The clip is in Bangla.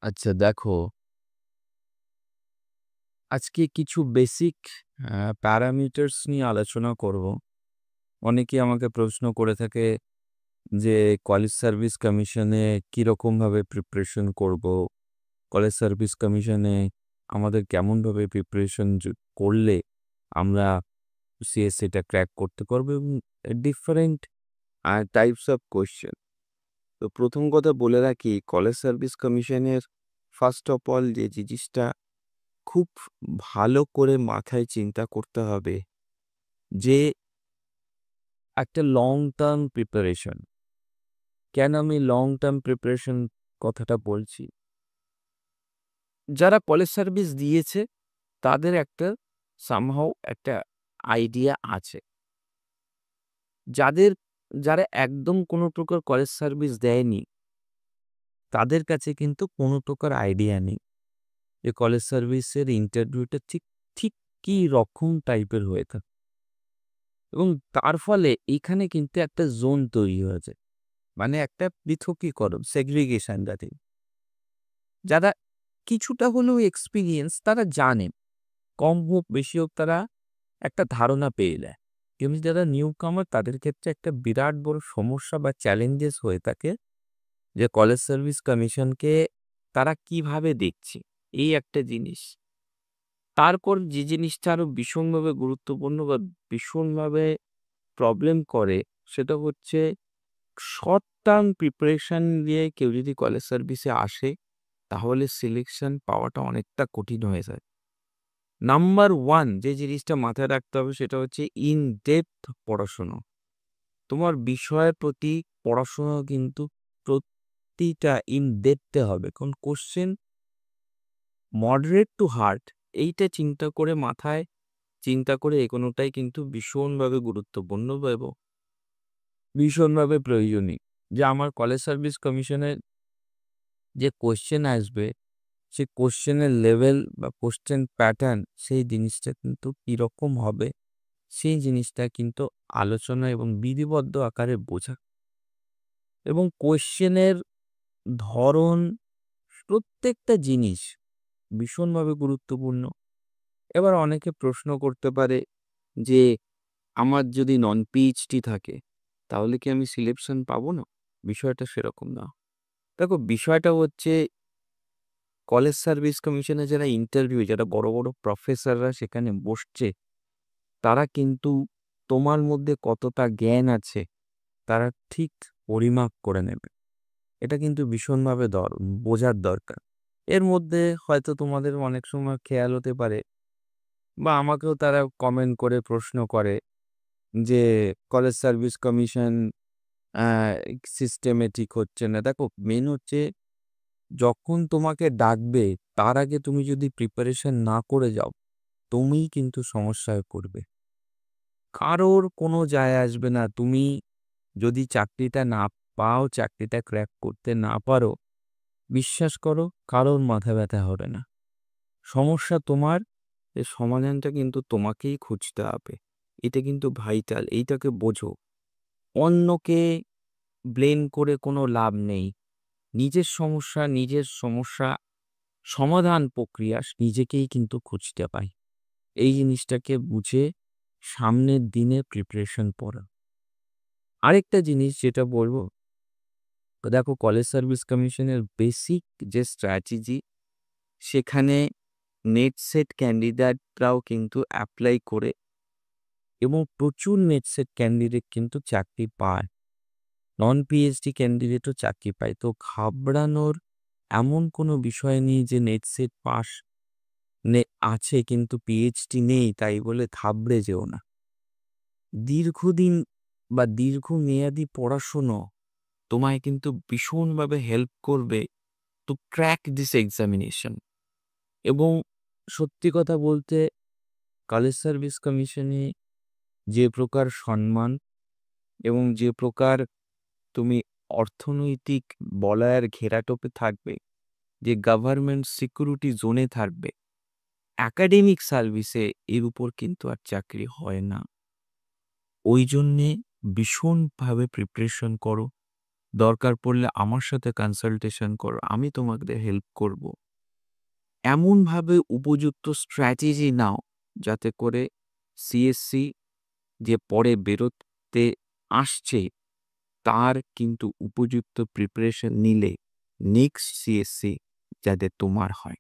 আচ্ছা দেখো, আজকে কিছু বেসিক প্যারামিটারস নিয়ে আলোচনা করব। অনেকেই আমাকে প্রশ্ন করে থাকে যে কলেজ সার্ভিস কমিশনে কিরকমভাবে প্রিপারেশন করব? কলেজ সার্ভিস কমিশনে আমাদের কেমনভাবে প্রিপারেশন করলে আমরা সিএসসিটা ক্র্যাক করতে পারবো এবং ডিফারেন্ট টাইপস অফ কোয়েশ্চেন। তো প্রথম কথা বলে রাখি, কলেজ সার্ভিস কমিশনের ফার্স্ট অফ অল যে জিনিসটা খুব ভালো করে মাথায় চিন্তা করতে হবে যে একটা লং টার্ম প্রিপারেশন। কেন আমি লং টার্ম প্রিপারেশন কথাটা বলছি? যারা কলেজ সার্ভিস দিয়েছে তাদের একটা সামহাউ একটা আইডিয়া আছে। যাদের যারা একদম কোনো প্রকার কলেজ সার্ভিস দেয়নি তাদের কাছে কিন্তু কোনো প্রকার আইডিয়া নেই যে কলেজ সার্ভিসের ইন্টারভিউটা ঠিক ঠিক কি রকম টাইপের হয়ে থাকে। এবং তার ফলে এখানে কিন্তু একটা জোন তৈরি হয়েছে, মানে একটা পৃথকীকরণ, সেগ্রিগেশন। যারা কিছুটা হলেও এক্সপিরিয়েন্স তারা জানে, কম হোক বেশি হোক তারা একটা ধারণা পেয়ে দেয়। কিন্তু যারা নিউ কামার তাদের ক্ষেত্রে একটা বিরাট বড় সমস্যা বা চ্যালেঞ্জেস হয়ে থাকে যে কলেজ সার্ভিস কমিশনকে তারা কিভাবে দেখছে, এই একটা জিনিস। তারপর যে জিনিসটা আরো ভীষণভাবে গুরুত্বপূর্ণ বা ভীষণভাবে প্রবলেম করে সেটা হচ্ছে শর্ট টার্ম প্রিপারেশন দিয়ে কেউ যদি কলেজ সার্ভিসে আসে তাহলে সিলেকশন পাওয়াটা অনেকটা কঠিন হয়ে যায়। নাম্বার ওয়ান যে জিনিসটা মাথায় রাখতে হবে সেটা হচ্ছে ইন ডেপথ পড়াশুনো। তোমার বিষয়ের প্রতি পড়াশোনা কিন্তু প্রতিটা ইন ডেপথে হবে। কোন কোশ্চেন মডারেট টু হার্ড, এইটা মাথায় চিন্তা করে এগোনোটাই কিন্তু ভীষণভাবে গুরুত্বপূর্ণ এবং ভীষণভাবে প্রয়োজনীয়। যে আমার কলেজ সার্ভিস কমিশনের যে কোশ্চেন আসবে সে কোশ্চেনের লেভেল বা কোশ্চেন প্যাটার্ন সেই জিনিসটা কিন্তু কিরকম হবে সেই জিনিসটা কিন্তু আলোচনা এবং বিধিবদ্ধ আকারে বোঝা এবং কোশ্চেনের ধরন, প্রত্যেকটা জিনিস ভীষণভাবে গুরুত্বপূর্ণ। এবার অনেকে প্রশ্ন করতে পারে যে আমার যদি নন পিএইচডি থাকে তাহলে কি আমি সিলেকশন পাবো না? বিষয়টা সেরকম না। দেখো, বিষয়টা হচ্ছে কলেজ সার্ভিস কমিশনে যারা ইন্টারভিউ, যারা বড় বড় প্রফেসররা সেখানে বসছে তারা কিন্তু তোমার মধ্যে কতটা জ্ঞান আছে তারা ঠিক পরিমাপ করে নেবে। এটা কিন্তু ভীষণভাবে বোঝার দরকার। এর মধ্যে হয়তো তোমাদের অনেক সময় খেয়াল হতে পারে বা আমাকেও তারা কমেন্ট করে প্রশ্ন করে যে কলেজ সার্ভিস কমিশন সিস্টেমেটিক হচ্ছে না। দেখো, মেন হচ্ছে যখন তোমাকে ডাকবে তার আগে তুমি যদি প্রিপারেশন না করে যাও তুমিই কিন্তু সমস্যায় পড়বে। কারোর কোনো যায় আসবে না। তুমি যদি চাকরিটা না পাও, চাকরিটা ক্র্যাক করতে না পারো, বিশ্বাস করো কারোর মাথা ব্যথা হবে না। সমস্যা তোমার, এর সমাধানটা কিন্তু তোমাকেই খুঁজতে হবে। এটা কিন্তু ভাইটাল, এইটাকে বোঝো। অন্যকে ব্লেম করে কোনো লাভ নেই। নিজের সমস্যা সমাধান প্রক্রিয়া নিজেকেই কিন্তু খুঁজতে পাই। এই জিনিসটাকে বুঝে সামনের দিনে প্রিপারেশন পড়া। আরেকটা জিনিস যেটা বলবো, দেখো কলেজ সার্ভিস কমিশনের বেসিক যে স্ট্র্যাটেজি সেখানে নেট সেট ক্যান্ডিডেটরাও কিন্তু অ্যাপ্লাই করে এবং প্রচুর নেট সেট ক্যান্ডিডেট কিন্তু চাকরি পায়। নন পিএইচডি ক্যান্ডিডেটও চাকরি পায়। তো ঘাবড়ানোর এমন কোনো বিষয় নেই যে নেট সেট পাস আছে কিন্তু পিএইচডি নেই তাই বলে ঘাবড়ে যেও না। দীর্ঘদিন বা দীর্ঘমেয়াদী পড়াশুনো তোমায় কিন্তু ভীষণভাবে হেল্প করবে টু ক্র্যাক দিস এক্সামিনেশন। এবং সত্যি কথা বলতে কলেজ সার্ভিস কমিশনে যে প্রকার সম্মান এবং যে প্রকার তুমি অর্থনৈতিক বলয়ের ঘেরাটোপে থাকবে, যে গভর্নমেন্ট সিকিউরিটি জোনে থাকবে, একাডেমিক সার্ভিসে এর উপর কিন্তু আর চাকরি হয় না। ওই জন্যে ভীষণভাবে প্রিপারেশন করো দরকার পড়লে আমার সাথে কনসালটেশন করো, আমি তোমাদের হেল্প করব। এমনভাবে উপযুক্ত স্ট্র্যাটেজি নাও যাতে করে সিএসসি যে পরে বেরোতে আসছে তার কিন্তু উপযুক্ত প্রিপারেশন নিলে নেক্সট সিএসসি যাতে তোমার হয়।